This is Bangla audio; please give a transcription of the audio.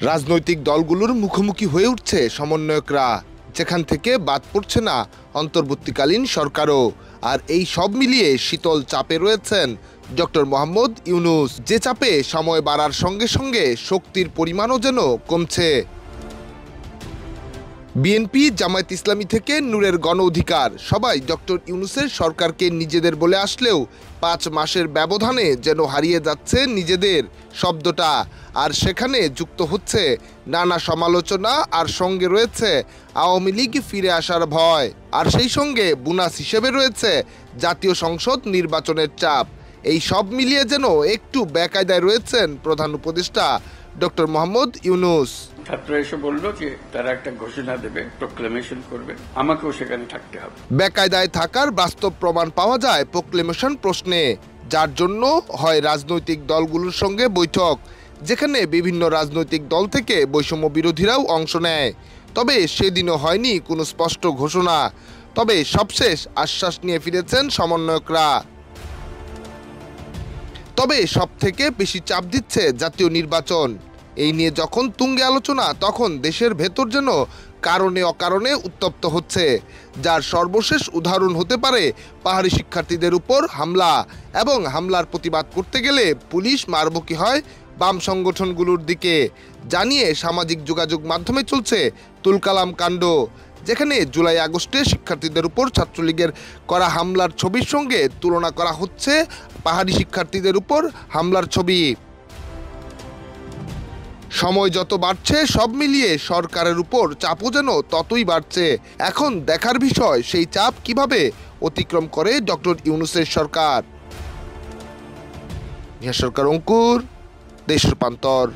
রাজনৈতিক দলগুলোর মুখোমুখি হয়ে উঠছে সমন্বয়করা, যেখান থেকে বাদ পড়ছে না অন্তর্বর্তীকালীন সরকারও। আর এই সব মিলিয়ে শীতল চাপে রয়েছেন ডক্টর মোহাম্মদ ইউনূস, যে চাপে সময় বাড়ার সঙ্গে সঙ্গে শক্তির পরিমাণও যেন কমছে। বিএনপি, জামায়াত ইসলামী থেকে নূরের গণ অধিকার সবাই ডক্টর ইউনূসের সরকারকে নিজেদের বলে আসলেও 5 মাসের ব্যবধানে যেন হারিয়ে যাচ্ছে নিজেদের শব্দটা। আর সেখানে যুক্ত হচ্ছে নানা সমালোচনা, আর সঙ্গে রয়েছে আওয়ামী লীগ ফিরে আসার ভয়, আর সেই সঙ্গে বোনাস হিসেবে রয়েছে জাতীয় সংসদ নির্বাচনের চাপ। এই সব মিলিয়ে যেন একটু বেকায়দায় রয়েছেন প্রধান উপদেষ্টা ডক্টর মোহাম্মদ ইউনূস। ছাত্র এসে বলল যে তারা একটা ঘোষণা দেবে, প্রোক্লেমেশন করবে, আমাকেও সেখানে থাকতে হবে। বেকায়দায় থাকার বাস্তব প্রমাণ পাওয়া যায় প্রোক্লেমেশন প্রশ্নে, যার জন্য হয় রাজনৈতিক দলগুলোর সঙ্গে বৈঠক, যেখানে বিভিন্ন রাজনৈতিক দল থেকে বৈষম্য বিরোধীরাও অংশ নেয়। তবে সেদিনও হয়নি কোনো স্পষ্ট ঘোষণা। তবে সবশেষ আশ্বাস নিয়ে ফিরেছেন সমন্বয়করা। তবে সব থেকে বেশি চাপ দিচ্ছে জাতীয় নির্বাচন। এই নিয়ে যখন তুঙ্গে আলোচনা, তখন দেশের ভেতর যেন কারণে অকারণে উত্তপ্ত হচ্ছে, যার সর্বশেষ উদাহরণ হতে পারে পাহাড়ি শিক্ষার্থীদের উপর হামলা, এবং হামলার প্রতিবাদ করতে গেলে পুলিশ মারবকি হয় বাম সংগঠনগুলোর দিকে, জানিয়ে সামাজিক যোগাযোগ মাধ্যমে চলছে তুলকালাম কাণ্ড, যেখানে জুলাই আগস্টে শিক্ষার্থীদের উপর ছাত্রলীগের করা হামলার ছবির সঙ্গে তুলনা করা হচ্ছে পাহাড়ি শিক্ষার্থীদের উপর হামলার ছবি। সময় যত বাড়ছে, সব মিলিয়ে সরকারের উপর চাপও যেন ততই বাড়ছে। এখন দেখার বিষয় সেই চাপ কিভাবে অতিক্রম করে ডক্টর ইউনূসের সরকার। সরকার অঙ্কুর, দেশ রূপান্তর।